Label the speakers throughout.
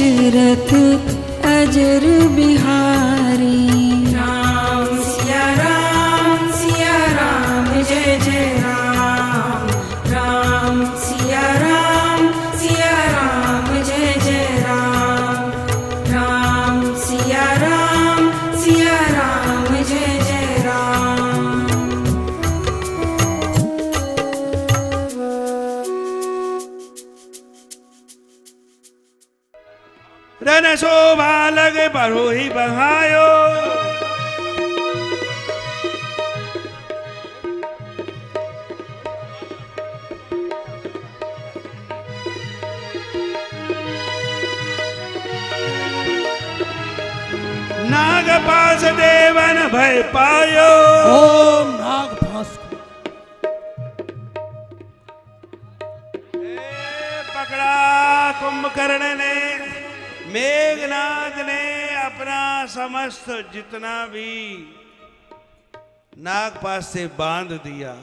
Speaker 1: दशरथ अजर बिहारी।
Speaker 2: राम सिया राम जय जय राम। राम सिया राम जय जय राम। राम सिया राम जय जय राम।
Speaker 3: रन शोभा लगे बरोही बहायो। नाग पास देवन भय पायो।
Speaker 4: ओम नाग फांस
Speaker 3: पकड़ा कुंभकर्ण ने, मेघनाथ ने अपना समस्त जितना भी नागपाश से बांध दिया।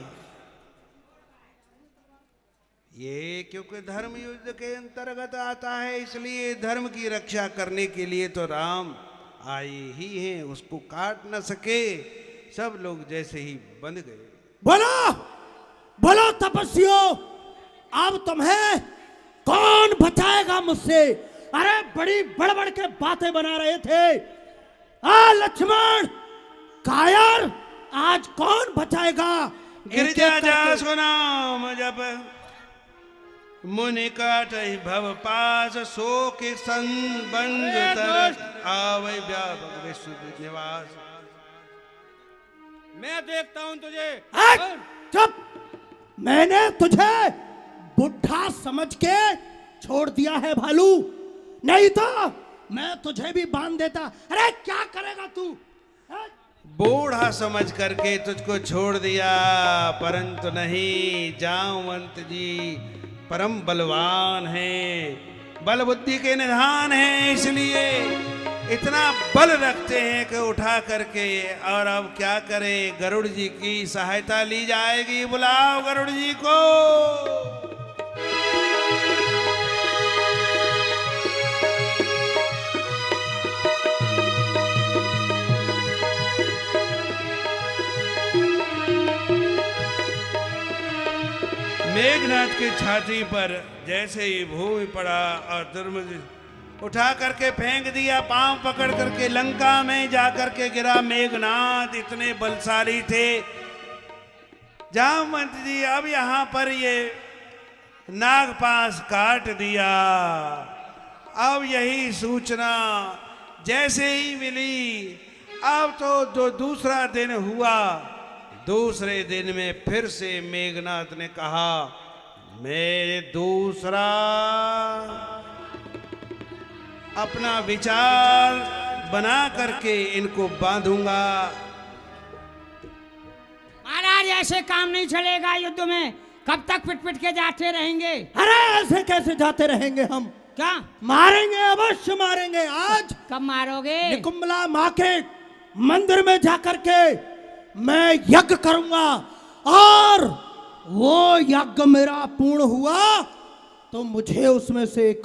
Speaker 3: ये क्योंकि धर्म युद्ध के अंतर्गत आता है, इसलिए धर्म की रक्षा करने के लिए तो राम आए ही हैं, उसको काट न सके। सब लोग जैसे ही बंध गए।
Speaker 4: बोलो बोलो तपस्वियों, अब तुम्हें कौन बचाएगा मुझसे? अरे बड़ी बड़बड़ के बातें बना रहे थे। लक्ष्मण कायर, आज कौन बचाएगा?
Speaker 3: गिरजा जा सुनाम जब मुनि काट भव पास, सो के संबंध तरस आवै व्यापक विश्व निवास।
Speaker 5: मैं देखता हूं तुझे।
Speaker 4: चुप! मैंने तुझे बुढ़ा समझ के छोड़ दिया है भालू, नहीं तो मैं तुझे भी बांध देता। अरे क्या करेगा तू?
Speaker 3: बूढ़ा समझ करके तुझको छोड़ दिया, परंतु नहीं, जामवंत जी परम बलवान हैं, बल बुद्धि के निधान हैं, इसलिए इतना बल रखते हैं कि उठा करके। और अब क्या करें, गरुड़ जी की सहायता ली जाएगी। बुलाओ गरुड़ जी को। मेघनाथ की छाती पर जैसे ही भूमि पड़ा और दुर्मद उठा करके फेंक दिया, पांव पकड़ करके लंका में जाकर के गिरा। मेघनाथ इतने बलशाली थे। जामवंत जी अब यहाँ पर ये नागपाश काट दिया। अब यही सूचना जैसे ही मिली, अब तो जो दूसरा दिन हुआ, दूसरे दिन में फिर से मेघनाथ ने कहा, मैं दूसरा अपना विचार बना करके इनको बांधूंगा।
Speaker 5: महाराज ऐसे काम नहीं चलेगा युद्ध में, कब तक पिट पिट के जाते रहेंगे?
Speaker 4: अरे ऐसे कैसे जाते रहेंगे हम?
Speaker 5: क्या
Speaker 4: मारेंगे, अवश्य मारेंगे। आज
Speaker 5: कब मारोगे?
Speaker 4: निकुंबला माँ के मंदिर में जाकर के मैं यज्ञ करूंगा, और वो यज्ञ मेरा पूर्ण हुआ तो मुझे उसमें से एक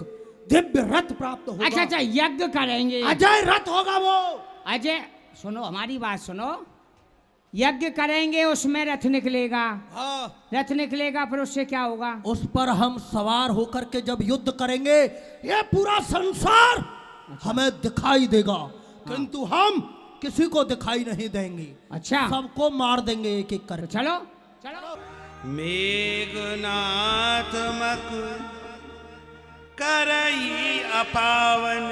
Speaker 4: दिव्य रथ प्राप्त होगा।
Speaker 5: अच्छा अच्छा, यज्ञ करेंगे,
Speaker 4: अजय रथ होगा वो।
Speaker 5: अजय सुनो, हमारी बात सुनो। यज्ञ करेंगे, उसमें रथ निकलेगा।
Speaker 4: हाँ,
Speaker 5: रथ निकलेगा, फिर उससे क्या होगा?
Speaker 4: उस पर हम सवार होकर के जब युद्ध करेंगे, ये पूरा संसार हमें दिखाई देगा, किंतु हम किसी को दिखाई नहीं देंगे।
Speaker 5: अच्छा,
Speaker 4: सबको मार देंगे एक एक करके।
Speaker 5: चलो चलो।
Speaker 3: मेघनाथ मक करई अपावन,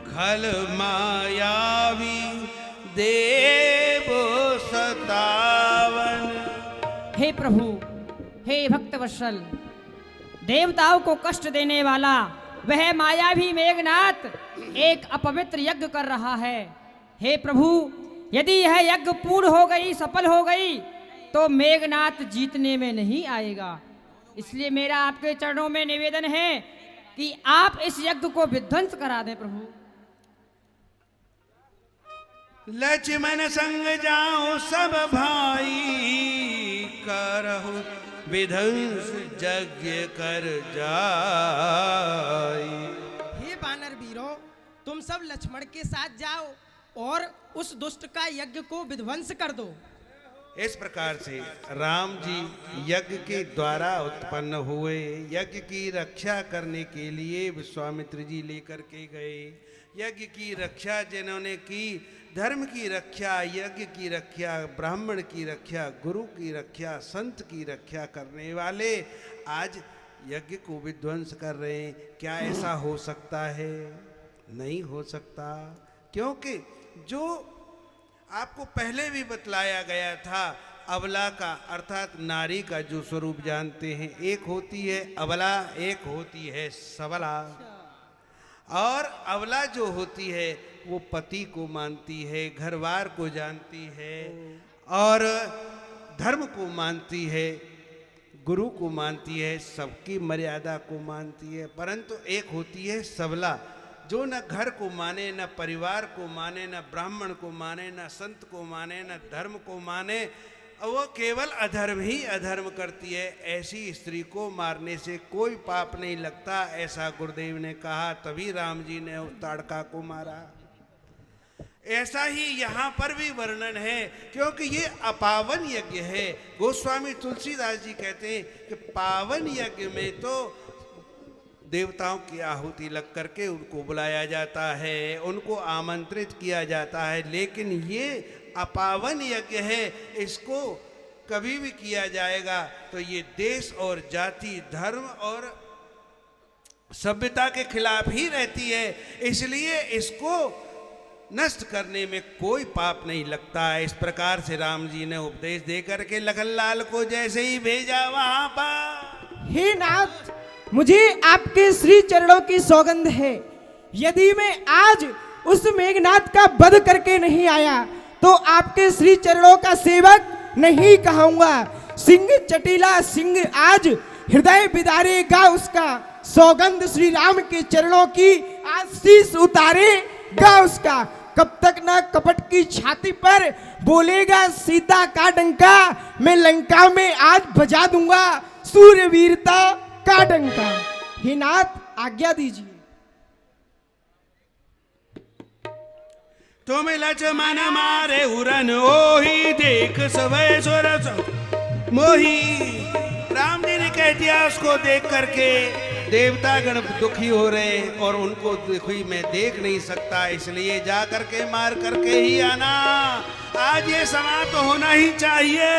Speaker 3: खल मायावी देव सतावन।
Speaker 5: हे प्रभु, हे भक्तवत्सल, देवताओं को कष्ट देने वाला वह मायावी मेघनाथ एक अपवित्र यज्ञ कर रहा है। हे प्रभु, यदि यह यज्ञ पूर्ण हो गई, सफल हो गई, तो मेघनाथ जीतने में नहीं आएगा। इसलिए मेरा आपके चरणों में निवेदन है कि आप इस यज्ञ को विध्वंस करा दें प्रभु।
Speaker 3: लक्ष्मण संग जाओ सब भाई, करहु विध्वंस यज्ञ कर जाई।
Speaker 5: हे
Speaker 6: वानर वीरों, तुम सब लक्ष्मण के साथ जाओ और उस दुष्ट का यज्ञ को विध्वंस कर दो।
Speaker 3: इस प्रकार से राम जी यज्ञ के द्वारा उत्पन्न हुए, यज्ञ की रक्षा करने के लिए विश्वामित्र जी लेकर के गए। यज्ञ की रक्षा जिन्होंने की, धर्म की रक्षा, यज्ञ की रक्षा, ब्राह्मण की रक्षा, गुरु की रक्षा, संत की रक्षा करने वाले आज यज्ञ को विध्वंस कर रहे हैं। क्या ऐसा हो सकता है? नहीं हो सकता, क्योंकि जो आपको पहले भी बतलाया गया था, अबला का अर्थात नारी का जो स्वरूप जानते हैं, एक होती है अबला, एक होती है सबला। और अबला जो होती है वो पति को मानती है, घरवार को जानती है और धर्म को मानती है, गुरु को मानती है, सबकी मर्यादा को मानती है। परंतु एक होती है सबला, जो न घर को माने, न परिवार को माने, न ब्राह्मण को माने, न संत को माने, न धर्म को माने, वो केवल अधर्म ही अधर्म करती है। ऐसी स्त्री को मारने से कोई पाप नहीं लगता, ऐसा गुरुदेव ने कहा। तभी राम जी ने उस ताड़का को मारा। ऐसा ही यहाँ पर भी वर्णन है, क्योंकि ये अपावन यज्ञ है। गोस्वामी तुलसीदास जी कहते हैं कि पावन यज्ञ में तो देवताओं की आहुति लग करके उनको बुलाया जाता है, उनको आमंत्रित किया जाता है, लेकिन ये अपावन यज्ञ है, इसको कभी भी किया जाएगा तो ये देश और जाति, धर्म और सभ्यता के खिलाफ ही रहती है। इसलिए इसको नष्ट करने में कोई पाप नहीं लगता है। इस प्रकार से राम जी ने उपदेश दे करके लखनलाल को जैसे ही भेजा वहां पर,
Speaker 6: हे नाथ, मुझे आपके श्री चरणों की सौगंध है, यदि मैं आज उस मेघनाथ का वध करके नहीं आया तो आपके श्री चरणों का सेवक नहीं कहूंगा। सिंह चटीला सिंह आज हृदय बिदारेगा उसका, सौगंध श्री राम के चरणों की आज शीश उतारेगा उसका। कब तक ना कपट की छाती पर बोलेगा सीता का डंका, मैं लंका में आज बजा दूंगा सूर्यवीरता का डंका। हे नाथ, आज्ञा दीजिए।
Speaker 3: तुम लक्ष्मण मारे उरन ओही, देख सवै सुरस मोही। राम जी ने कह दिया, उसको देख करके देवता गण दुखी हो रहे और उनको दुखी मैं देख नहीं सकता, इसलिए जा करके मार करके ही आना। आज ये समाप्त तो होना ही चाहिए।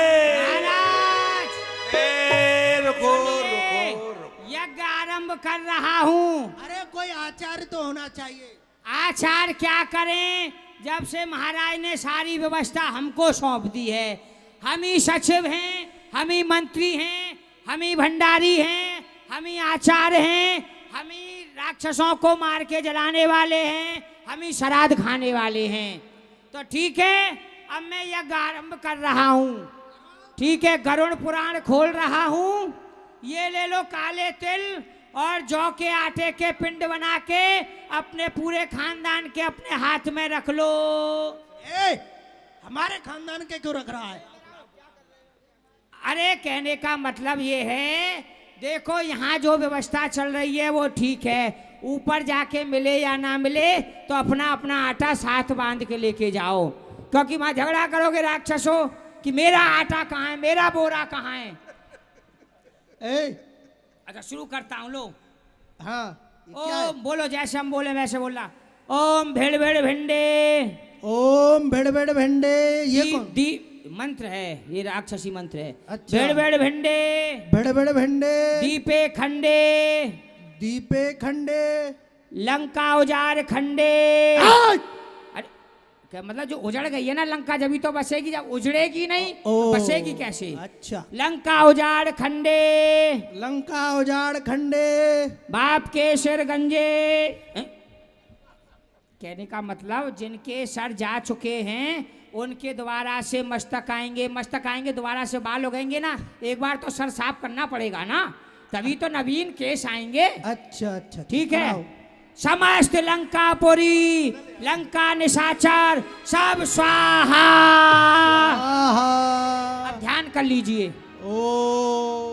Speaker 3: रुको रुको,
Speaker 5: यज्ञ आरंभ कर रहा हूँ।
Speaker 4: अरे कोई आचार्य तो होना चाहिए।
Speaker 5: आचार्य क्या करें, जब से महाराज ने सारी व्यवस्था हमको सौंप दी है। हम ही सचिव हैं, हम ही मंत्री हैं, हम ही भंडारी हैं, हम ही आचार्य हैं, हम ही राक्षसों को मार के जलाने वाले हैं, हम ही श्राद्ध खाने वाले हैं। तो ठीक है, अब मैं यज्ञ आरंभ कर रहा हूँ। ठीक है, गरुड़ पुराण खोल रहा हूँ। ये ले लो काले तिल और जौ के आटे के पिंड बना के अपने पूरे खानदान के अपने हाथ में रख लो।
Speaker 4: हमारे खानदान के क्यों रख रहा है?
Speaker 5: अरे कहने का मतलब ये है, देखो यहाँ जो व्यवस्था चल रही है वो ठीक है, ऊपर जाके मिले या ना मिले तो अपना अपना आटा साथ बांध के लेके जाओ, क्योंकि वहां झगड़ा करोगे राक्षसों कि मेरा आटा कहाँ है, मेरा बोरा कहाँ है। अच्छा शुरू करता हूँ, लो।
Speaker 4: हाँ,
Speaker 5: ओम बोलो, जैसे हम बोले वैसे बोलना। ओम भेड़ भेड़ भिंडे,
Speaker 4: ओम भेड़ भेड़ भिंडे। ये कौन
Speaker 5: मंत्र है? ये राक्षसी मंत्र है।
Speaker 4: अच्छा।
Speaker 5: भेड़ भेड़ भिंडे,
Speaker 4: भेड़ भेड़ भिंडे,
Speaker 5: दीपे खंडे,
Speaker 4: दीपे खंडे,
Speaker 5: लंका उजाड़ खंडे। अरे क्या मतलब, जो उजड़ गई है ना लंका, जब भी तो बसेगी, जब उजड़ेगी नहीं तो बसेगी कैसे?
Speaker 4: अच्छा।
Speaker 5: लंका उजाड़ खंडे,
Speaker 4: लंका उजाड़ खंडे,
Speaker 5: बाप के सिर गंजे। कहने का मतलब जिनके सर जा चुके हैं उनके दोबारा से मस्तक आएंगे, मस्तक आएंगे दोबारा से बाल उगेंगे ना, एक बार तो सर साफ करना पड़ेगा ना, तभी तो नवीन केस आएंगे।
Speaker 4: अच्छा अच्छा,
Speaker 5: ठीक है। समस्त लंकापुरी, लंका निशाचर सब स्वाहा। अब ध्यान कर लीजिए।
Speaker 4: ओम।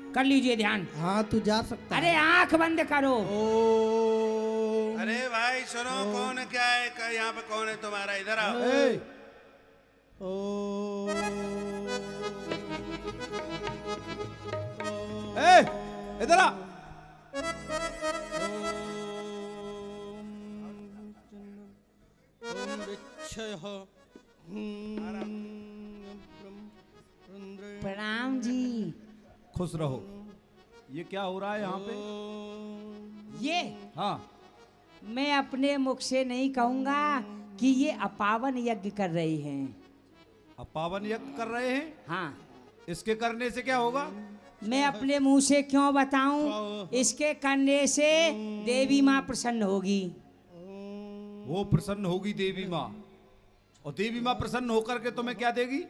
Speaker 5: 1 कर लीजिए ध्यान।
Speaker 4: हाँ तू जा सकता
Speaker 5: अरे
Speaker 4: है।
Speaker 5: आंख बंद करो।
Speaker 4: ओम।
Speaker 3: अरे भाई सुनो, कौन क्या है, यहाँ पे कौन है तुम्हारा, इधर आओ।
Speaker 4: ए, ओम।
Speaker 7: ए, इधर आ।
Speaker 8: प्रणाम जी।
Speaker 7: खुश रहो। ये क्या हो रहा है यहाँ पे?
Speaker 8: ये
Speaker 7: हाँ,
Speaker 8: मैं अपने मुख से नहीं कहूंगा कि ये अपावन यज्ञ कर रहे हैं।
Speaker 7: अब पावन यज्ञ कर रहे हैं।
Speaker 8: हाँ,
Speaker 7: इसके करने से क्या होगा?
Speaker 8: मैं अपने मुंह से क्यों बताऊं? इसके करने से देवी माँ प्रसन्न होगी।
Speaker 7: वो प्रसन्न होगी देवी माँ, और देवी माँ प्रसन्न होकर के तुम्हें क्या देगी?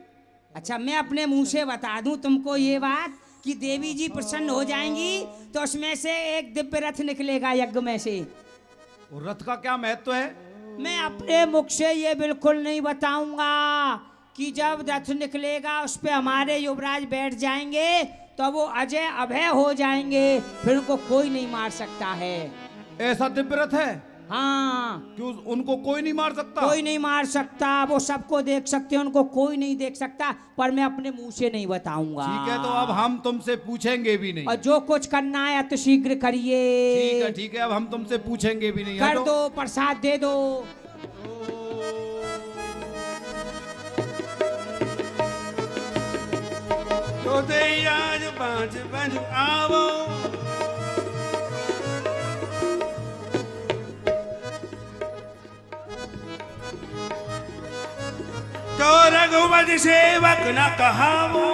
Speaker 8: अच्छा, मैं अपने मुंह से बता दूं तुमको ये बात कि देवी जी प्रसन्न हो जाएंगी तो उसमें से एक दिव्य रथ निकलेगा यज्ञ में से।
Speaker 7: और रथ का क्या महत्व है?
Speaker 8: मैं अपने मुख से ये बिल्कुल नहीं बताऊंगा कि जब रथ निकलेगा उस पे हमारे युवराज बैठ जाएंगे तो वो अजय अभय हो जाएंगे, फिर उनको कोई नहीं मार सकता है।
Speaker 7: ऐसा दिव्य रथ है?
Speaker 8: हाँ,
Speaker 7: क्यों उनको कोई नहीं मार सकता?
Speaker 8: कोई नहीं मार सकता, वो सबको देख सकते हैं, उनको कोई नहीं देख सकता, पर मैं अपने मुंह से नहीं बताऊंगा।
Speaker 7: ठीक है, तो अब हम तुमसे पूछेंगे भी नहीं।
Speaker 8: और जो कुछ करना है अति शीघ्र करिए।
Speaker 7: ठीक है ठीक है, अब हम तुमसे पूछेंगे भी नहीं।
Speaker 8: कर
Speaker 7: हटो।
Speaker 8: दो, प्रसाद दे दो।
Speaker 3: तो दे आज 5 बज आवो, तो रघुपति सेवक न कहावो,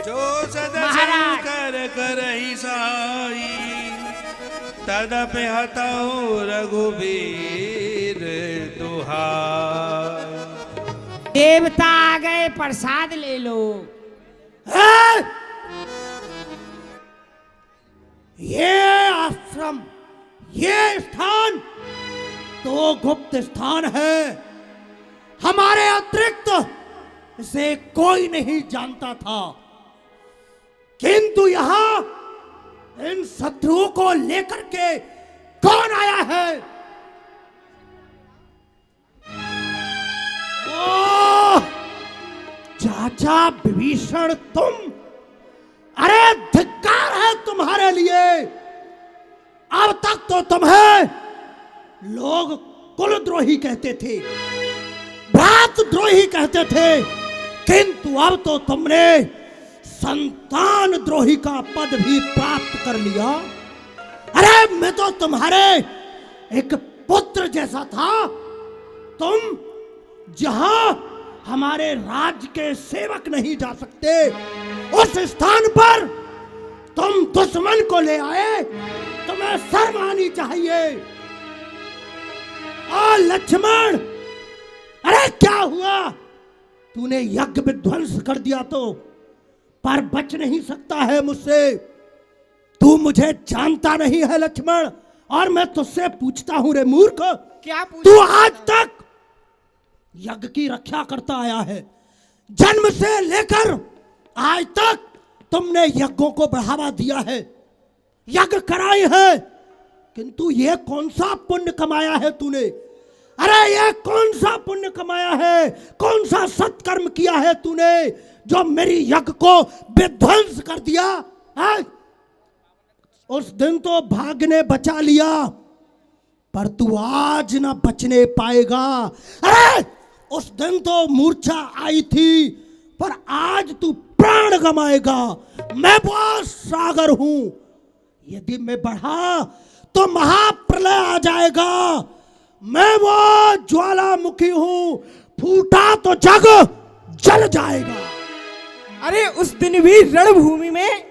Speaker 3: जो सदा
Speaker 8: महाराज।
Speaker 3: कर ही सहाई, तदपि हतौ रघुबीर दुहाई।
Speaker 8: देवता आ गए, प्रसाद ले लो।
Speaker 4: ए! ये आश्रम, ये स्थान तो गुप्त स्थान है, हमारे अतिरिक्त इसे कोई नहीं जानता था, किंतु यहां इन शत्रुओं को लेकर के कौन आया है? ओह! चाचा विभीषण तुम, अरे धिक्कार है तुम्हारे लिए। अब तक तो तुम्हें लोग कुलद्रोही कहते थे, भ्रातृद्रोही कहते थे, किंतु अब तो तुमने संतान द्रोही का पद भी प्राप्त कर लिया। अरे मैं तो तुम्हारे एक पुत्र जैसा था। तुम जहां हमारे राज्य के सेवक नहीं जा सकते, उस स्थान पर तुम दुश्मन को ले आए, तुम्हें शर्म आनी चाहिए। आ लक्ष्मण, अरे क्या हुआ? तूने यज्ञ विध्वंस कर दिया तो, पर बच नहीं सकता है मुझसे। तू मुझे जानता नहीं है लक्ष्मण, और मैं तुझसे पूछता हूं रे मूर्ख,
Speaker 6: क्या
Speaker 4: तू आज तक यज्ञ की रक्षा करता आया है। जन्म से लेकर आज तक तुमने यज्ञों को बढ़ावा दिया है, यज्ञ कराए हैं, किंतु ये कौन सा पुण्य कमाया है तूने? अरे ये कौन सा पुण्य कमाया है, कौन सा सत्कर्म किया है तूने जो मेरी यज्ञ को विध्वंस कर दिया है? उस दिन तो भाग्य ने बचा लिया, पर तू आज ना बचने पाएगा। अरे उस दिन तो मूर्छा आई थी, पर आज तू प्राण गमाएगा। मैं बहुत सागर हूं, यदि मैं बढ़ा तो महाप्रलय आ जाएगा। मैं वो ज्वालामुखी हूं, फूटा तो जग जल जाएगा।
Speaker 6: अरे उस दिन भी रणभूमि में,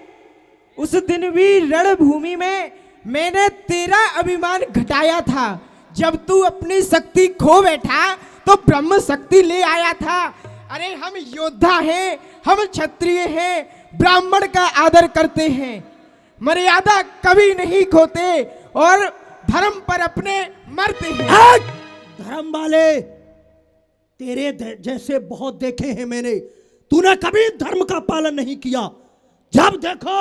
Speaker 6: उस दिन भी रणभूमि में मैंने तेरा अभिमान घटाया था। जब तू अपनी शक्ति खो बैठा तो ब्रह्म शक्ति ले आया था। अरे हम योद्धा हैं, हम क्षत्रिय हैं, ब्राह्मण का आदर करते हैं, मर्यादा कभी नहीं खोते और धर्म पर अपने मरते हैं।
Speaker 4: धर्म वाले, तेरे जैसे बहुत देखे हैं मैंने, तूने कभी धर्म का पालन नहीं किया। जब देखो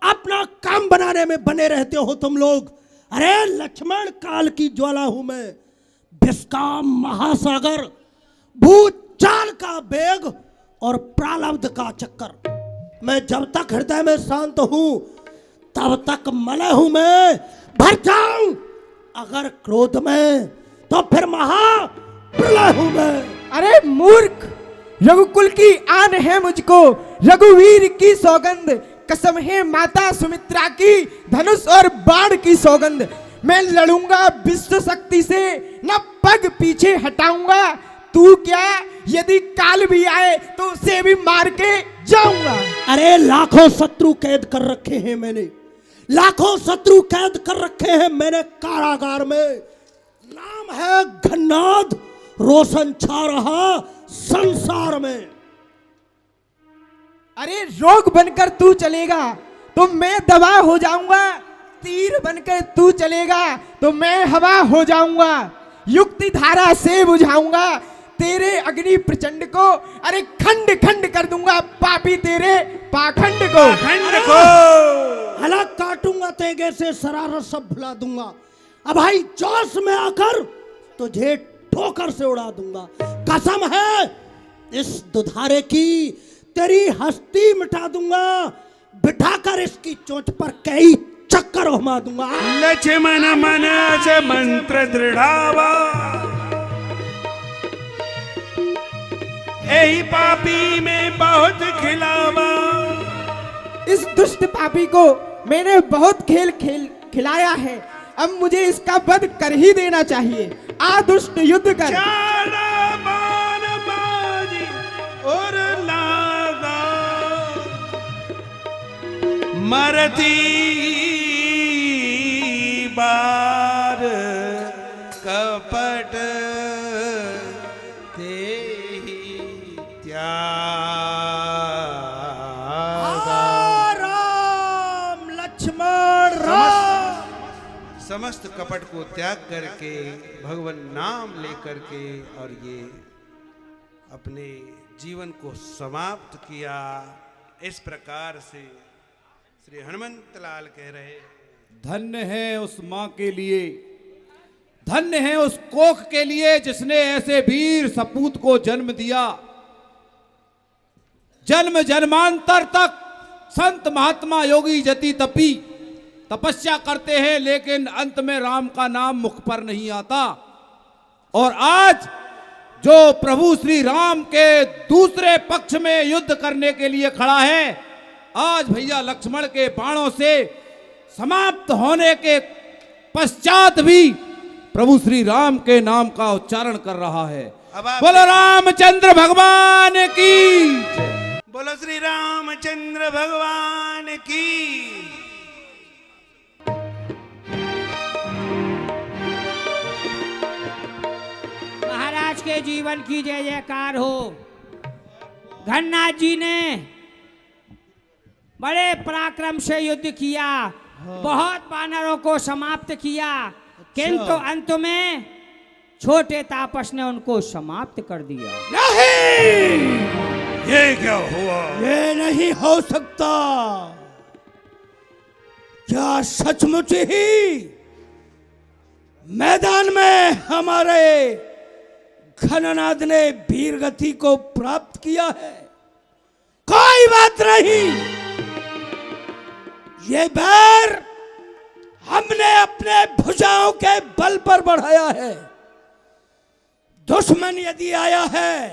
Speaker 4: अपना काम बनाने में बने रहते हो तुम लोग। अरे लक्ष्मण, काल की ज्वाला हूं मैं, विष का महासागर, भूचाल का वेग और प्रारब्ध का चक्कर। मैं जब तक हृदय में शांत हूं तब तक मलय हूं मैं, भर जाऊं अगर क्रोध में तो फिर महाप्रलय हूं मैं।
Speaker 6: अरे मूर्ख, रघुकुल की आन है मुझको, रघुवीर की सौगंध, कसम है माता सुमित्रा की, धनुष और बाण की सौगंध। मैं लड़ूंगा विश्व शक्ति से, न पग पीछे हटाऊंगा। तू क्या, यदि काल भी आए तो उसे भी मार के जाऊंगा।
Speaker 4: अरे लाखों शत्रु कैद कर रखे हैं मैंने, लाखों शत्रु कैद कर रखे हैं मैंने कारागार में। नाम है घन्नाद, रोशन छा रहा संसार में।
Speaker 6: अरे रोग बनकर तू चलेगा तो मैं दवा हो जाऊंगा, तीर बनकर तू चलेगा तो मैं हवा हो जाऊंगा। युक्ति धारा से बुझाऊंगा तेरे अग्नि प्रचंड को, अरे खंड खंड कर दूंगा पापी तेरे पाखंड को।
Speaker 4: हला काटूंगा तेगे से, शरारत सब भुला दूंगा। अब भाई जोश में आकर तुझे ठोकर से उड़ा दूंगा। कसम है इस दुधारे की, तेरी हस्ती मिटा दूंगा, बिठाकर इसकी चोंच पर कई चक्कर घुमा दूंगा।
Speaker 3: लक्ष्मण मन से मंत्र दृढ़ावा, यही पापी में बहुत खिलावा।
Speaker 6: इस दुष्ट पापी को मैंने बहुत खिलाया है, अब मुझे इसका वध कर ही देना चाहिए। आ दुष्ट युद्ध कर।
Speaker 3: चाला बाण बाजी और लागा, मरती बार कपट ते
Speaker 4: राम लक्ष्मण राम।
Speaker 3: समस्त कपट को त्याग करके भगवान नाम लेकर के और ये अपने जीवन को समाप्त किया। इस प्रकार से श्री हनुमंत लाल कह रहे,
Speaker 7: धन्य है उस मां के लिए, धन्य है उस कोख के लिए जिसने ऐसे वीर सपूत को जन्म दिया। जन्म जन्मांतर तक संत महात्मा योगी जति तपी तपस्या करते हैं, लेकिन अंत में राम का नाम मुख पर नहीं आता। और आज जो प्रभु श्री राम के दूसरे पक्ष में युद्ध करने के लिए खड़ा है, आज भैया लक्ष्मण के बाणों से समाप्त होने के पश्चात भी प्रभु श्री राम के नाम का उच्चारण कर रहा है। बोलो रामचंद्र भगवान की,
Speaker 3: बोलो श्री रामचंद्र भगवान की।
Speaker 8: महाराज के जीवन की जय जयकार हो। घननाथ जी ने बड़े पराक्रम से युद्ध किया, बहुत वानरों को समाप्त किया, किंतु अंत में छोटे तापस ने उनको समाप्त कर दिया।
Speaker 4: नहीं,
Speaker 3: ये क्या हुआ?
Speaker 4: ये नहीं हो सकता। क्या सचमुच ही मैदान में हमारे घननाद ने वीरगति को प्राप्त किया है? कोई बात नहीं, ये बैर हमने अपने भुजाओं के बल पर बढ़ाया है। दुश्मन यदि आया है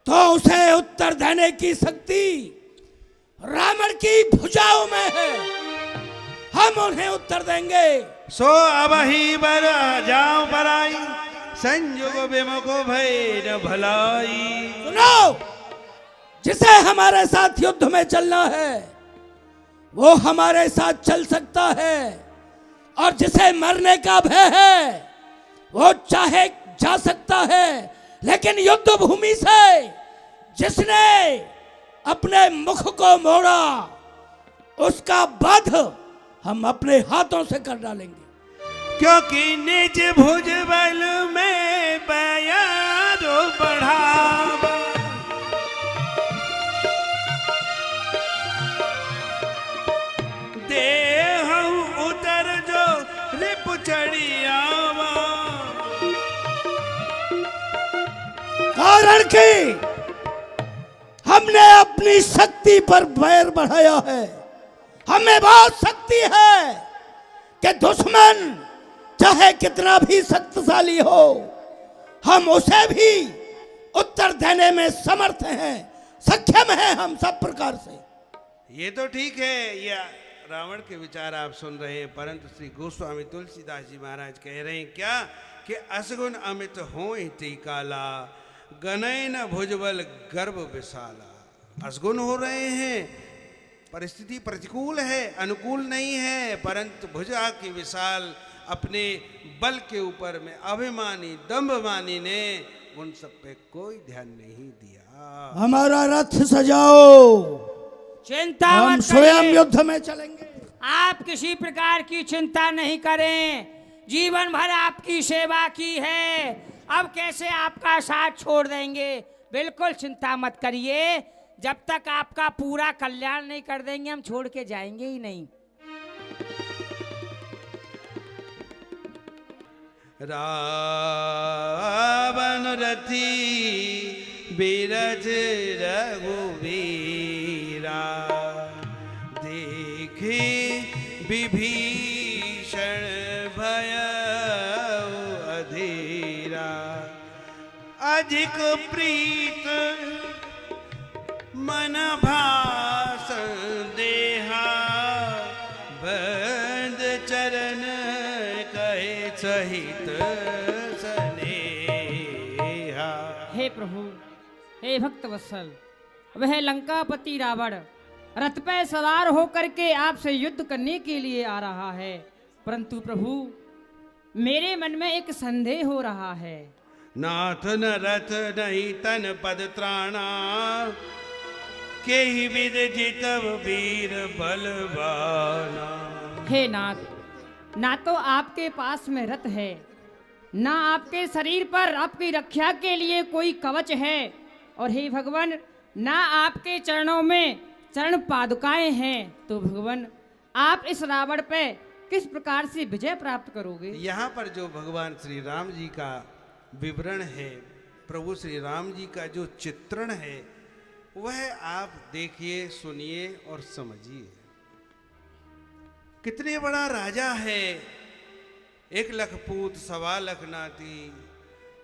Speaker 4: तो उसे उत्तर देने की शक्ति रावण की भुजाओं में है। हम उन्हें उत्तर देंगे।
Speaker 3: सो अब ही बर जाओ बराई, संयोग विमुख भय न भलाई।
Speaker 4: सुनो, जिसे हमारे साथ युद्ध में चलना है वो हमारे साथ चल सकता है, और जिसे मरने का भय है वो चाहे जा सकता है, लेकिन युद्ध भूमि से जिसने अपने मुख को मोड़ा उसका वध हम अपने हाथों से कर डालेंगे।
Speaker 3: क्योंकि निज भुज बल में बयारो
Speaker 4: कारण कि हमने अपनी शक्ति पर बैर बढ़ाया है। हमें बहुत शक्ति है कि दुश्मन चाहे कितना भी शक्तिशाली हो, हम उसे भी उत्तर देने में समर्थ हैं, सक्षम हैं हम सब प्रकार से।
Speaker 3: ये तो ठीक है, ये रावण के विचार आप सुन रहे हैं, परंतु श्री गोस्वामी तुलसीदास जी महाराज कह रहे हैं क्या कि असगुण अमित हो काला, गनयन भुजबल गर्भ विशाला। असगुण हो रहे हैं, परिस्थिति प्रतिकूल है, अनुकूल नहीं है, परंतु भुजा की विशाल अपने बल के ऊपर में अभिमानी दंभमानी ने उन सब पे कोई ध्यान नहीं दिया।
Speaker 4: हमारा रथ सजाओ,
Speaker 8: चिंता
Speaker 4: हम
Speaker 8: मत
Speaker 4: स्वयं
Speaker 8: करिए।
Speaker 4: युद्ध में चलेंगे।
Speaker 8: आप किसी प्रकार की चिंता नहीं करें, जीवन भर आपकी सेवा की है, अब कैसे आपका साथ छोड़ देंगे। बिल्कुल चिंता मत करिए, जब तक आपका पूरा कल्याण नहीं कर देंगे हम छोड़ के जाएंगे ही नहीं।
Speaker 3: रावण रथी बिरज रघुवीरा, देखे विभीषण भय अधीरा। अधिक प्रीत मन भाषण देहा, बंद चरण कहे सहित सनेहा।
Speaker 5: हे प्रभु, हे भक्त वत्सल, वह लंकापति रावण रथ पे सवार होकर के आपसे युद्ध करने के लिए आ रहा है, परंतु प्रभु मेरे मन में एक संदेह हो रहा है।
Speaker 3: नाथ न रथ नहीं तन पद त्राणा, के ही विद जितव वीर बलवाना।
Speaker 5: हे नाथ, ना तो आपके पास में रथ है, ना आपके शरीर पर आपकी रक्षा के लिए कोई कवच है, और हे भगवान ना आपके चरणों में चरण पादुकाएं हैं। तो भगवान आप इस रावण पे किस प्रकार से विजय प्राप्त करोगे?
Speaker 3: यहाँ पर जो भगवान श्री राम जी का विवरण है, प्रभु श्री राम जी का जो चित्रण है, वह आप देखिए, सुनिए और समझिए। कितने बड़ा राजा है, 1 लाख पूत 1.25 लाख नाती,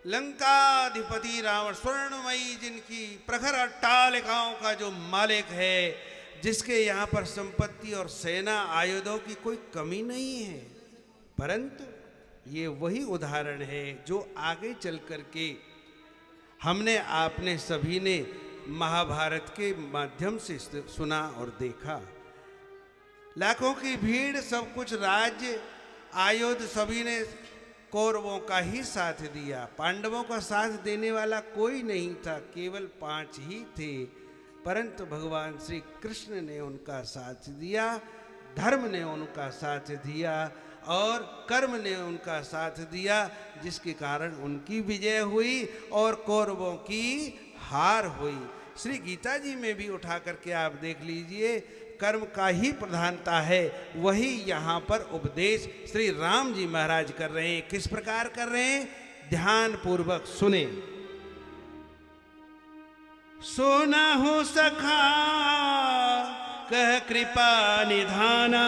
Speaker 3: लंकाधिपति रावण, स्वर्णमयी जिनकी प्रखर अट्टालिकाओं का जो मालिक है, जिसके यहाँ पर संपत्ति और सेना आयुधों की कोई कमी नहीं है। परंतु ये वही उदाहरण है जो आगे चल करके हमने आपने सभी ने महाभारत के माध्यम से सुना और देखा। लाखों की भीड़, सब कुछ राज्य आयुध सभी ने कौरवों का ही साथ दिया, पांडवों का साथ देने वाला कोई नहीं था, केवल 5 ही थे। परंतु भगवान श्री कृष्ण ने उनका साथ दिया, धर्म ने उनका साथ दिया और कर्म ने उनका साथ दिया, जिसके कारण उनकी विजय हुई और कौरवों की हार हुई। श्री गीता जी में भी उठा करके आप देख लीजिए, कर्म का ही प्रधानता है, वही यहाँ पर उपदेश श्री राम जी महाराज कर रहे हैं। किस प्रकार कर रहे हैं, ध्यान पूर्वक सुने। सोना हो सखा कह कृपा निधाना,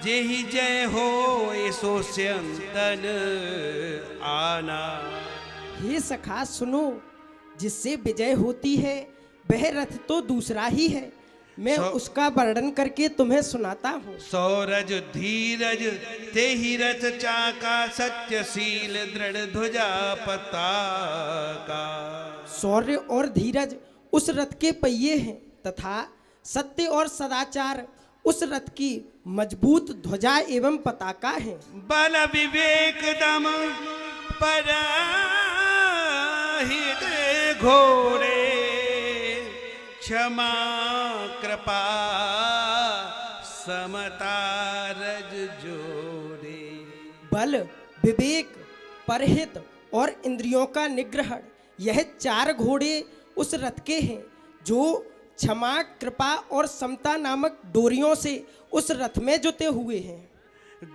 Speaker 3: जेहि जय हो सो स्यंतन आना।
Speaker 6: हे सखा सुनो, जिससे विजय होती है वह रथ तो दूसरा ही है, मैं उसका वर्णन करके तुम्हें सुनाता हूँ।
Speaker 3: सौरज धीरज ते ही रथ चाका, सत्यशील दृढ़ ध्वजा पताका।
Speaker 6: शौर्य और धीरज उस रथ के पहिए हैं, तथा सत्य और सदाचार उस रथ की मजबूत ध्वजा एवं पताका है।
Speaker 3: बल विवेक दम पराहित घोरे, क्षमा कृपा समता रज जोड़े।
Speaker 6: बल, विवेक, परहित और इंद्रियों का निग्रहण, यह 4 घोड़े उस रथ के हैं, जो क्षमा, कृपा और समता नामक डोरियों से उस रथ में जुटे हुए हैं।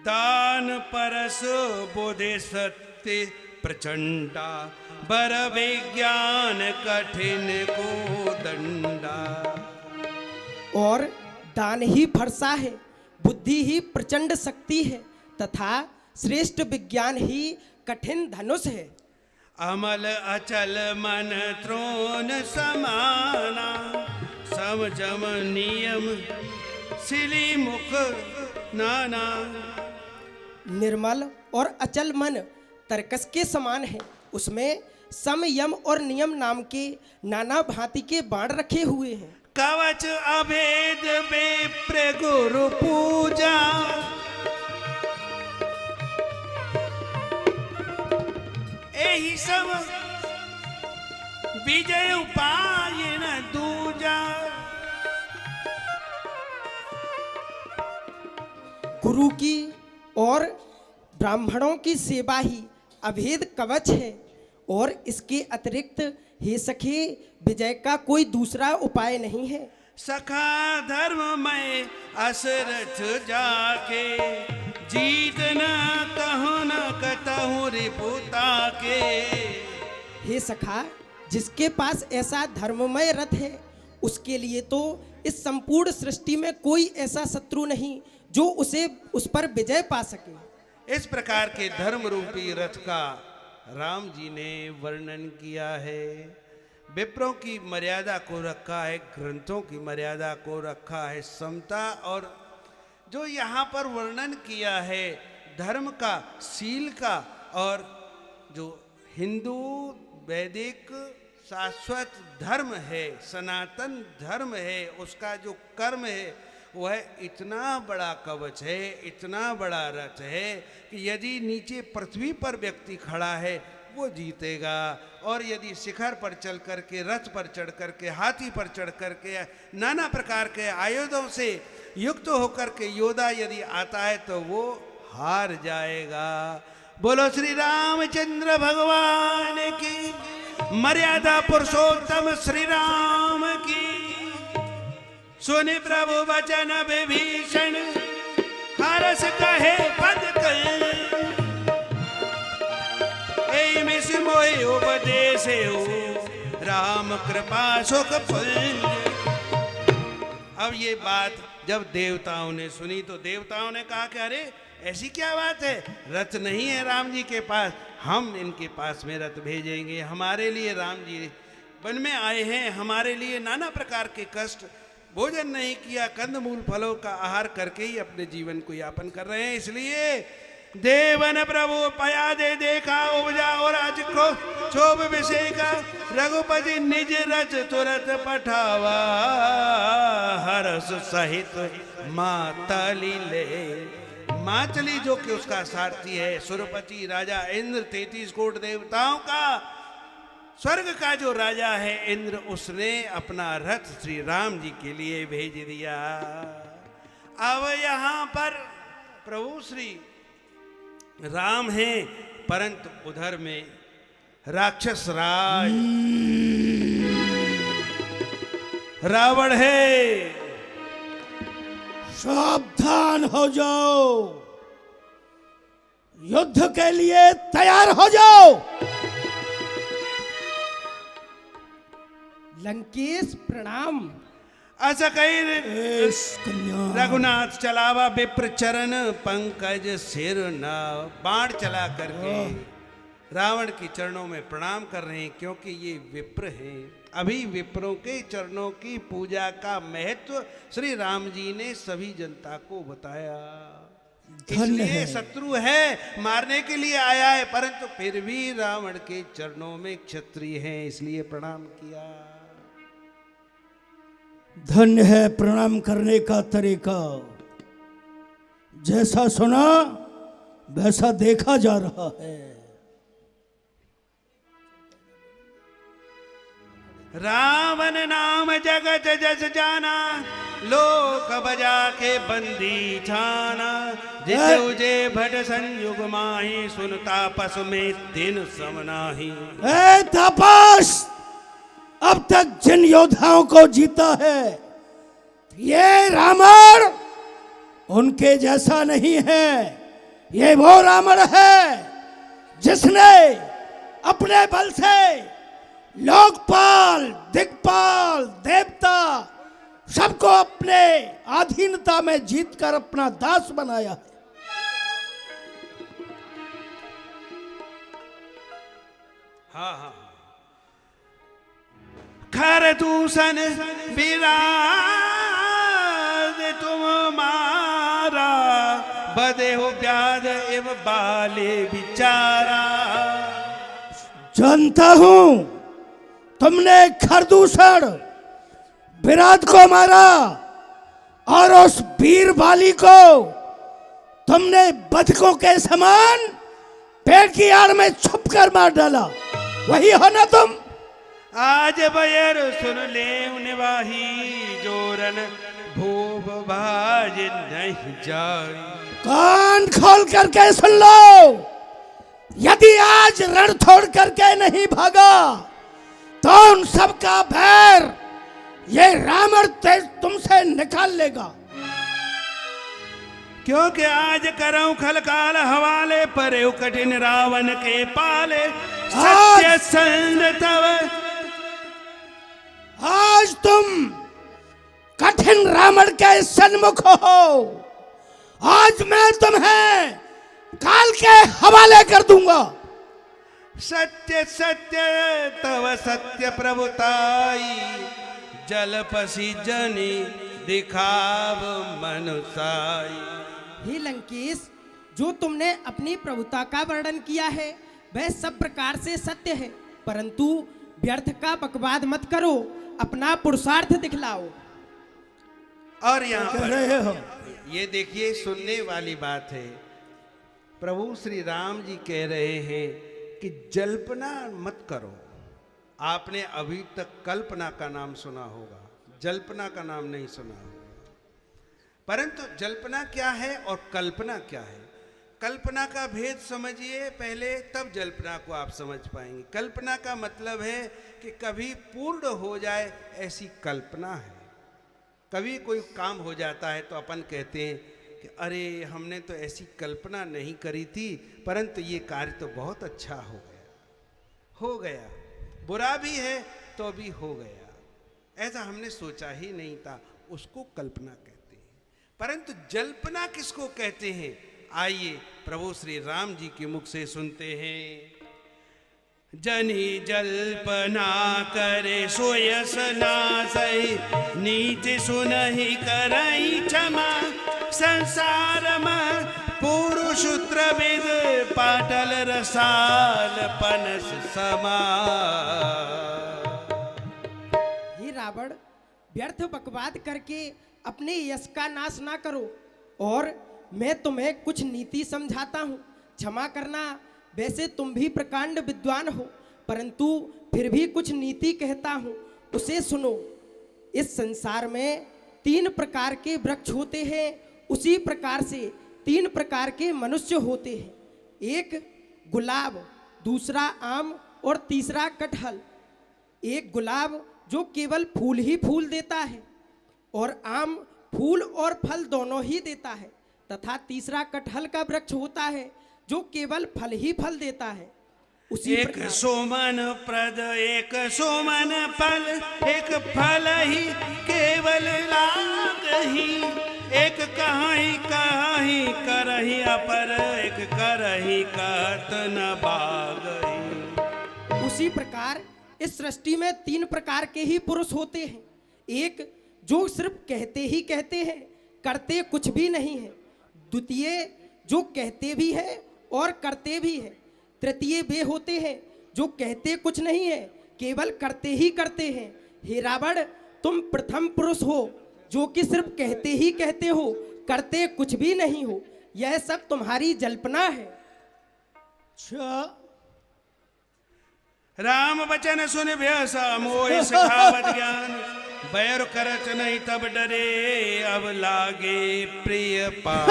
Speaker 3: दान परस बोधे सत्य प्रचंडा बर विज्ञान कठिन को दंडा।
Speaker 6: और दान ही फरसा है, बुद्धि ही प्रचंड शक्ति है, तथा श्रेष्ठ विज्ञान ही कठिन धनुष है।
Speaker 3: अमल अचल मन त्रोन समाना, समजम नियम सिली मुख नाना।
Speaker 6: निर्मल और अचल मन तरकस के समान है, उसमें सम यम और नियम नाम के नाना भांति के बाण रखे हुए हैं।
Speaker 3: कवच अभेद विप्र गुरु पूजा, यही सब विजय उपाय न दूजा।
Speaker 6: गुरु की और ब्राह्मणों की सेवा ही अभेद कवच है, और इसके अतिरिक्त हे सखे विजय का कोई दूसरा उपाय नहीं है।
Speaker 3: सखा धर्म में असरथ जाके, जीत न कहूँ न कतहूँ रिपुता के।
Speaker 6: हे सखा, जिसके पास ऐसा धर्ममय रथ है, उसके लिए तो इस संपूर्ण सृष्टि में कोई ऐसा शत्रु नहीं जो उस पर विजय पा सके।
Speaker 3: इस प्रकार के धर्म रूपी रथ का राम जी ने वर्णन किया है। विप्रों की मर्यादा को रखा है, ग्रंथों की मर्यादा को रखा है, समता। और जो यहाँ पर वर्णन किया है धर्म का, शील का, और जो हिंदू वैदिक शाश्वत धर्म है, सनातन धर्म है, उसका जो कर्म है वह इतना बड़ा कवच है, इतना बड़ा रथ है कि यदि नीचे पृथ्वी पर व्यक्ति खड़ा है वो जीतेगा, और यदि शिखर पर चल करके, रथ पर चढ़ करके, हाथी पर चढ़ करके, नाना प्रकार के आयुधों से युक्त होकर के योद्धा यदि आता है तो वो हार जाएगा। बोलो श्री रामचंद्र भगवान की, मर्यादा पुरुषोत्तम श्री राम की। सुनि प्रभु वचन विभीषण, हरस कहे पद कर। ऐ मिस मोहि उपदेश राम कृपा सुख पुंज। अब ये बात जब देवताओं ने सुनी तो देवताओं ने कहा कि अरे ऐसी क्या बात है, रथ नहीं है राम जी के पास, हम इनके पास में रथ भेजेंगे। हमारे लिए राम जी वन में आए हैं, हमारे लिए नाना प्रकार के कष्ट, भोजन नहीं किया, कंदमूल फलों का आहार करके ही अपने जीवन को यापन कर रहे हैं। इसलिए देवन प्रभु पया दे देखा उपजा, और आज को क्षोभ विषय का रघुपति निज रच तुरत पठावा। हर्ष सहित मातली ले, मातली जो कि उसका सारथी है, सुरपति राजा इंद्र, 33 कोट देवताओं का, स्वर्ग का जो राजा है इंद्र, उसने अपना रथ श्री राम जी के लिए भेज दिया। अब यहाँ पर प्रभु श्री राम हैं, परंतु उधर में राक्षस राज रावण है।
Speaker 4: सावधान हो जाओ, युद्ध के लिए तैयार हो जाओ।
Speaker 6: लंकेश प्रणाम।
Speaker 3: ऐसा कही रघुनाथ चलावा विप्र चरण पंकज सिर न। बाण चला करके रावण की चरणों में प्रणाम कर रहे हैं, क्योंकि ये विप्र हैं। अभी विप्रों के चरणों की पूजा का महत्व श्री राम जी ने सभी जनता को बताया। इसलिए शत्रु है, मारने के लिए आया है, परंतु फिर भी रावण के चरणों में क्षत्रिय हैं, इसलिए प्रणाम किया।
Speaker 4: धन्य है प्रणाम करने का तरीका, जैसा सुना वैसा देखा जा रहा है।
Speaker 3: रावण नाम जगत जस जाना, लोक बजा के बंदी छाना। जिसे भट संयुग माही, सुनता पस में दिन समनाही।
Speaker 4: तापस, अब तक जिन योद्धाओं को जीता है, ये रावण उनके जैसा नहीं है। ये वो रावण है जिसने अपने बल से लोकपाल, दिक्पाल, देवता सबको अपने अधीनता में जीतकर अपना दास बनाया है।
Speaker 3: हाँ हाँ, खर दूषण विराज तुम मारा, बदे हो व्याध एव बाले बिचारा।
Speaker 4: जानता हूं तुमने खरदूषण विराट को मारा और उस वीर बाली को तुमने बतखों के समान पेड़ की आड़ में छुप कर मार डाला, वही हो ना तुम?
Speaker 3: आज बयर सुन ले निवाही, जोरन भूप भाज नहीं जाई।
Speaker 4: कान खोल करके सुन लो, यदि आज रण छोड़ करके नहीं भागा तो उन सबका बैर ये रावण तुमसे निकाल लेगा।
Speaker 3: क्योंकि आज करऊं खलकाल हवाले, पर कठिन रावण के पाले, सत्य संग तव।
Speaker 4: आज तुम कठिन रावण के सन्मुख हो, आज मैं तुम्हें काल के हवाले कर दूंगा।
Speaker 3: सत्य सत्य तव सत्य प्रभुताई, जलपसी जनी दिखाव मनुसाई।
Speaker 6: हे लंकेश, जो तुमने अपनी प्रभुता का वर्णन किया है वह सब प्रकार से सत्य है, परंतु व्यर्थ का बकवाद मत करो, अपना पुरुषार्थ दिखलाओ।
Speaker 3: और यहाँ
Speaker 4: कह रहे हो
Speaker 3: पर ये देखिए, सुनने वाली बात है। प्रभु श्री राम जी कह रहे हैं कि जल्पना मत करो। आपने अभी तक कल्पना का नाम सुना होगा, जल्पना का नाम नहीं सुना होगा। परंतु जल्पना क्या है और कल्पना क्या है? कल्पना का भेद समझिए पहले, तब जल्पना को आप समझ पाएंगे। कल्पना का मतलब है कि कभी पूर्ण हो जाए ऐसी कल्पना है। कभी कोई काम हो जाता है तो अपन कहते हैं कि अरे हमने तो ऐसी कल्पना नहीं करी थी, परंतु ये कार्य तो बहुत अच्छा हो गया। हो गया, बुरा भी है तो भी हो गया, ऐसा हमने सोचा ही नहीं था, उसको कल्पना कहते हैं। परंतु जल्पना किसको कहते हैं? आइए प्रभु श्री राम जी के मुख से सुनते हैं। जनी जल्पना करे सोयस नासई, नीच सुनहि करई क्षमा, संसार में पुरुष त्रविद, पाटल रसाल पनस समा।
Speaker 6: हे रावण, व्यर्थ बकवाद करके अपने यश का नाश ना करो, और मैं तुम्हें कुछ नीति समझाता हूँ। क्षमा करना, वैसे तुम भी प्रकांड विद्वान हो, परंतु फिर भी कुछ नीति कहता हूँ, उसे सुनो। इस संसार में 3 प्रकार के वृक्ष होते हैं, उसी प्रकार से 3 प्रकार के मनुष्य होते हैं। एक गुलाब, दूसरा आम और तीसरा कटहल। एक गुलाब जो केवल फूल ही फूल देता है, और आम फूल और फल दोनों ही देता है, तथा तीसरा कटहल का वृक्ष होता है जो केवल फल ही फल देता है। उसी
Speaker 3: एक सोमन प्रद, एक सोमन फल, एक फल ही केवल लागही, एक कहीं करही अपर, एक करही कहत न बागही।
Speaker 6: उसी प्रकार इस सृष्टि में 3 प्रकार के ही पुरुष होते हैं। एक जो सिर्फ कहते ही कहते हैं, करते कुछ भी नहीं है। द्वितीय जो कहते भी है और करते भी है। तृतीय वे होते हैं जो कहते कुछ नहीं है, केवल करते ही करते हैं। हे रावण, तुम प्रथम पुरुष हो जो कि सिर्फ कहते ही कहते हो, करते कुछ भी नहीं हो। यह सब तुम्हारी जल्पना है।
Speaker 3: राम वचन सुन व्यसा मोह सिखावत ज्ञान, बैर करत नहीं तब डरे, अब लागे प्रिय पास।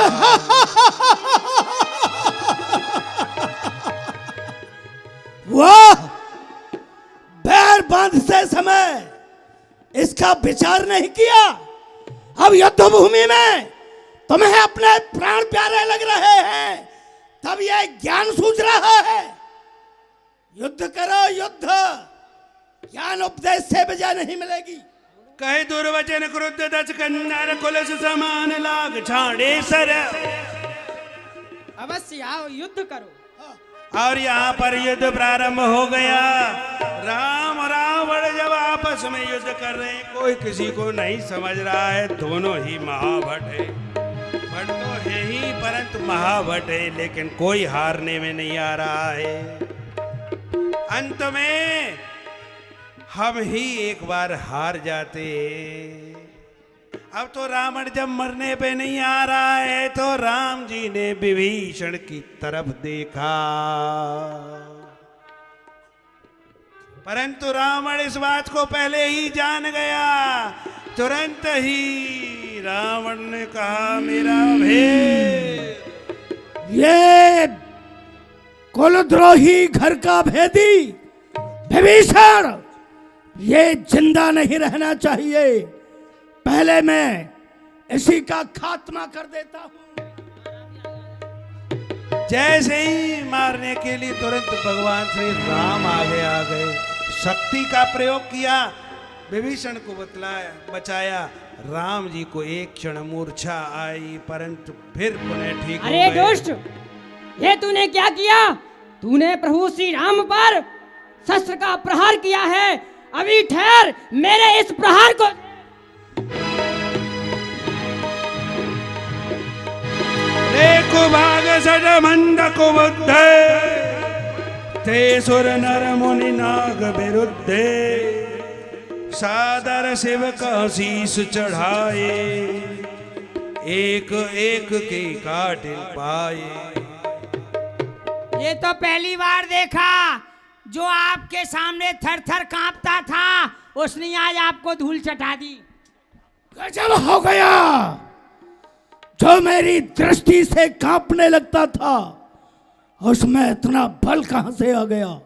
Speaker 4: वाह, बैर बांधते समय इसका विचार नहीं किया। अब युद्ध भूमि में तुम्हें अपने प्राण प्यारे लग रहे हैं, तब यह ज्ञान सूझ रहा है। युद्ध करो युद्ध, ज्ञान उपदेश से बजा नहीं मिलेगी।
Speaker 3: कहे दुर्वचन क्रुद्ध दच कन्नर कुलस समान लाग छाड़े सर।
Speaker 6: अवश्य आओ, युद्ध करो।
Speaker 3: और यहाँ पर युद्ध प्रारंभ हो गया। राम और रावण जब आपस में युद्ध कर रहे हैं, कोई किसी को नहीं समझ रहा है, दोनों ही महाभट है। भट तो है ही परंतु महाभट है, लेकिन कोई हारने में नहीं आ रहा है। अंत में हम ही एक बार हार जाते। अब तो रावण जब मरने पे नहीं आ रहा है, तो राम जी ने विभीषण की तरफ देखा, परंतु रावण इस बात को पहले ही जान गया। तुरंत ही रावण ने कहा, मेरा भेद,
Speaker 4: ये कुलद्रोही घर का भेदी विभीषण, ये जिंदा नहीं रहना चाहिए। पहले मैं इसी का खात्मा कर देता हूं।
Speaker 3: जैसे ही मारने के लिए तुरंत भगवान श्री राम आगे आ गए, शक्ति का प्रयोग किया, विभीषण को बचाया। राम जी को एक क्षण मूर्छा आई, परंतु फिर पुनः ठीक हो
Speaker 5: अरे
Speaker 3: गए।
Speaker 5: दुष्ट, ये तूने क्या किया? तूने प्रभु श्री राम पर शस्त्र का प्रहार किया है। अभी ठहर, मेरे इस प्रहार को।
Speaker 3: देखो भाग सड मंद कुबुद्धे, ते सुर नर मुनि नाग विरुद्धे, सादर शिव का शीस चढ़ाए, एक एक के काटिल पाए।
Speaker 8: ये तो पहली बार देखा, जो आपके सामने थर थर कांपता था, उसने आज आपको धूल चटा दी।
Speaker 4: गजब हो गया, जो मेरी दृष्टि से कांपने लगता था, उसमें इतना बल कहां से आ गया?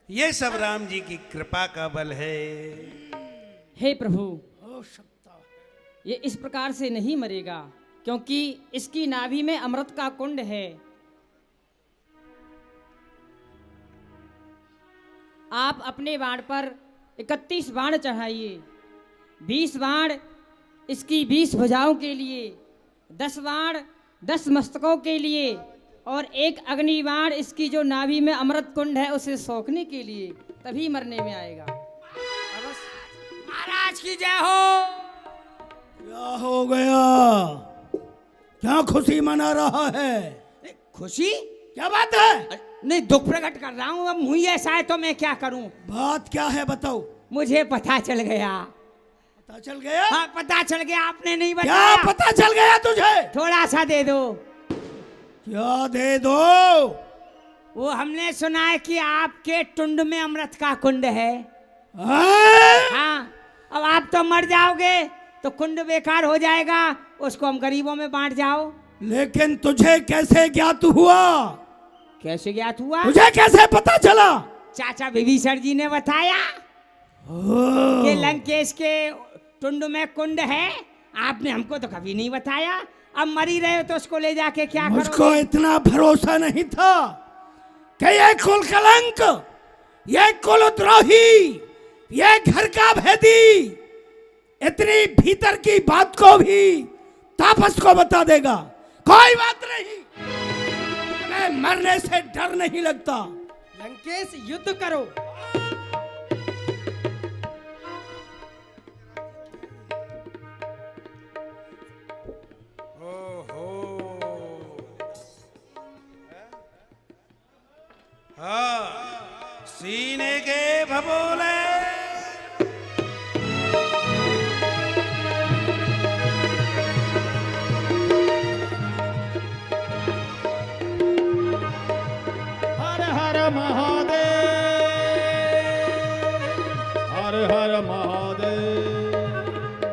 Speaker 3: ये सब राम जी की कृपा का बल है।
Speaker 5: हे प्रभु, ये इस प्रकार से नहीं मरेगा, क्योंकि इसकी नाभि में अमृत का कुंड है। आप अपने बाण पर 31 बाण चढ़ाइए। 20 बाण इसकी 20 भुजाओं के लिए, 10 बाण 10 मस्तकों के लिए, और एक अग्नि बाण इसकी जो नाभि में अमृत कुंड है उसे सोखने के लिए, तभी मरने में आएगा।
Speaker 8: महाराज की जय हो।
Speaker 4: क्या हो गया? क्या खुशी मना रहा है?
Speaker 8: खुशी?
Speaker 4: क्या बात है?
Speaker 8: नहीं, दुख प्रकट कर रहा हूँ। अब मुझे ऐसा है तो मैं क्या करूँ?
Speaker 4: बात क्या है बताओ।
Speaker 8: मुझे पता चल गया।
Speaker 4: पता चल गया?
Speaker 8: हाँ, पता चल गया, आपने नहीं
Speaker 4: क्या
Speaker 8: बताया।
Speaker 4: पता चल गया तुझे?
Speaker 8: थोड़ा सा दे दो।
Speaker 4: क्या दे दो?
Speaker 8: वो हमने सुना है कि आपके टुंड में अमृत का कुंड है। हाँ, अब आप तो मर जाओगे तो कुंड बेकार हो जाएगा, उसको हम गरीबों में बांट जाओ।
Speaker 4: लेकिन तुझे कैसे ज्ञात हुआ?
Speaker 8: कैसे ज्ञात हुआ?
Speaker 4: तुझे कैसे पता चला?
Speaker 8: चाचा विभीषण जी ने बताया कि लंकेश के टुंड में कुंड है। आपने हमको तो कभी नहीं बताया। अब मरी रहे हो तो उसको ले जाके क्या करोगे?
Speaker 4: मुझको इतना भरोसा नहीं था कि ये कुल कलंक, ये कुलद्रोही, ये घर का भेदी इतनी भीतर की बात को भी तापस को बता देगा। कोई बात नहीं, मैं मरने से डर नहीं लगता।
Speaker 6: लंकेश, युद्ध करो।
Speaker 3: हाँ, सीने के भभूले।
Speaker 9: हर हर महादेव, हर हर महादेव।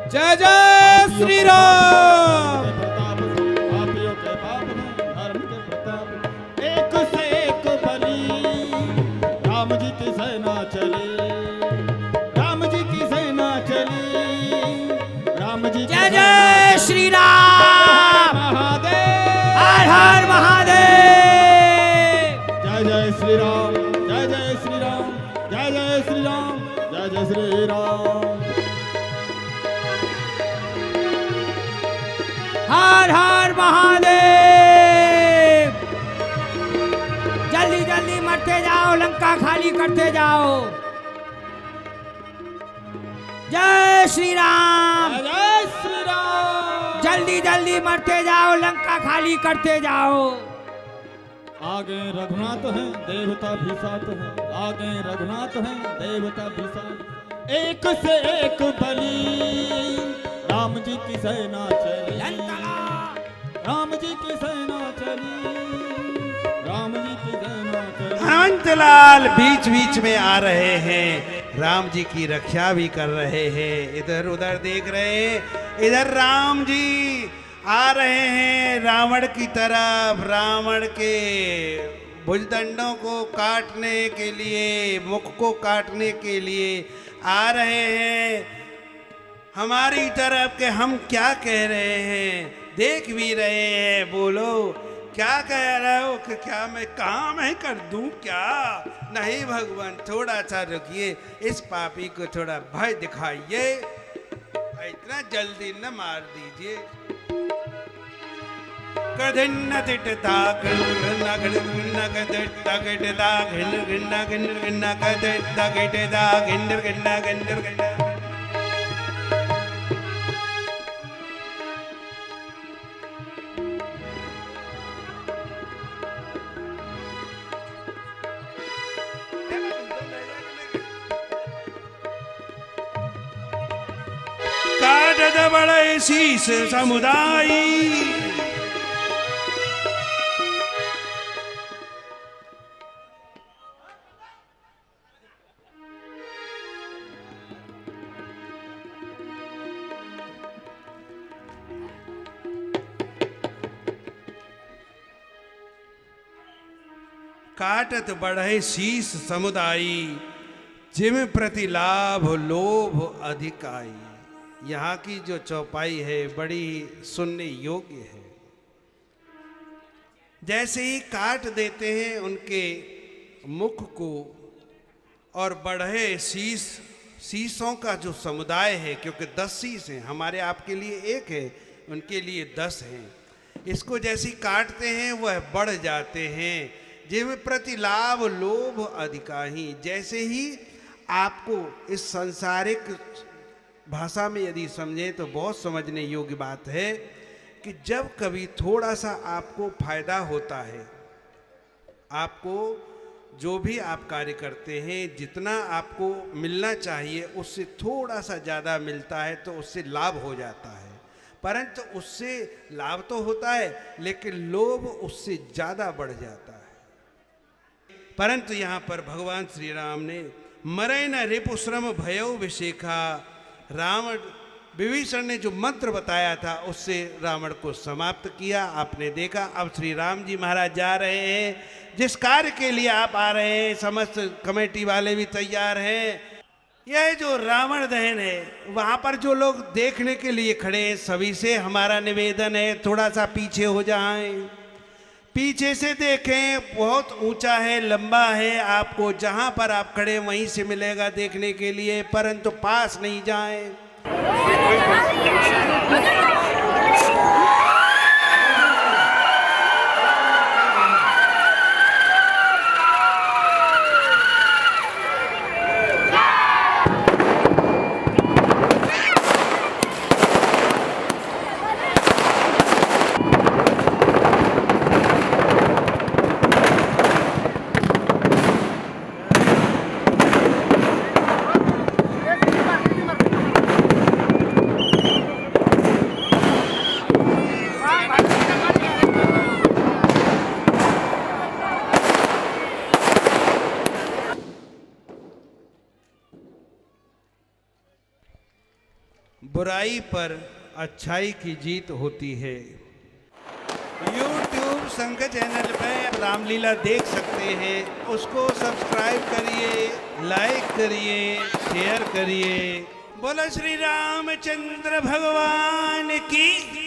Speaker 7: जय जय श्री राम।
Speaker 9: प्रताप पापियों के पाप में धर्म के प्रताप, एक से एक बली राम जी की सेना चली, राम जी की सेना चली, राम जी की
Speaker 8: जय जय श्री राम।
Speaker 9: महादेव,
Speaker 8: हर हर महादेव।
Speaker 9: जय जय श्री राम, जय जय श्री जय जय श्री राम, जय जय श्री राम।
Speaker 8: हर हर महादेव। जल्दी जल्दी मरते जाओ, लंका खाली करते जाओ। जय श्री राम,
Speaker 9: जय जय श्री राम।
Speaker 8: जल्दी जल्दी मरते जाओ, लंका खाली करते जाओ।
Speaker 9: आगे रघुनाथ हैं, देवता भी साथ हैं। आगे रघुनाथ हैं, देवता भी साथ। एक से एक बलि, राम जी की सेना चली। राम जी की सेना चली, राम जी की सेना चली।
Speaker 3: हनुमंतलाल बीच बीच में आ रहे हैं, राम जी की रक्षा भी कर रहे हैं। इधर उधर देख रहे हैं, इधर राम जी आ रहे हैं रावण की तरफ, रावण के भुजदंडों को काटने के लिए, मुख को काटने के लिए आ रहे हैं हमारी तरफ। के हम क्या कह रहे हैं, देख भी रहे हैं। बोलो क्या कह रहे हो कि क्या मैं काम है कर दूं क्या? नहीं भगवान, थोड़ा सा रुकिए, इस पापी को थोड़ा भय दिखाइए, इतना जल्दी न मार दीजिए। कदिन्न तिटता किन्न किन्न कदिट्ता किटता किन्न किन्न किन्न किन्न कदिट्ता किटता किन्न किन्न किन्न किन्न। काटत बड़े शीस समुदायी, काटत बढ़े शीस समुदायी, जिम प्रति लाभ लोभ अधिक आई। यहाँ की जो चौपाई है बड़ी सुनने योग्य है। जैसे ही काट देते हैं उनके मुख को और बढ़े शीशों का जो समुदाय है, क्योंकि 10 शीश हैं, हमारे आपके लिए 1 है, उनके लिए 10 हैं। इसको जैसे ही काटते हैं वह बढ़ जाते हैं। जिम प्रति लाभ लोभ अधिकाही। जैसे ही आपको इस सांसारिक भाषा में यदि समझें तो बहुत समझने योग्य बात है कि जब कभी थोड़ा सा आपको फायदा होता है, आपको जो भी आप कार्य करते हैं जितना आपको मिलना चाहिए उससे थोड़ा सा ज़्यादा मिलता है तो उससे लाभ हो जाता है। परंतु उससे लाभ तो होता है लेकिन लोभ उससे ज़्यादा बढ़ जाता है। परंतु यहाँ पर भगवान श्री राम ने मरे न रिपु श्रम भयो विशेखा, रावण विभीषण ने जो मंत्र बताया था उससे रावण को समाप्त किया। आपने देखा। अब श्री राम जी महाराज जा रहे हैं, जिस कार्य के लिए आप आ रहे हैं समस्त कमेटी वाले भी तैयार हैं। यह जो रावण दहन है वहाँ पर जो लोग देखने के लिए खड़े हैं सभी से हमारा निवेदन है थोड़ा सा पीछे हो जाएं, पीछे से देखें। बहुत ऊंचा है, लंबा है, आपको जहाँ पर आप खड़े वहीं से मिलेगा देखने के लिए, परंतु पास नहीं जाएं। बुराई पर अच्छाई की जीत होती है। YouTube संघ चैनल पे रामलीला देख सकते हैं, उसको सब्सक्राइब करिए, लाइक करिए, शेयर करिए। बोलो श्री रामचंद्र भगवान की।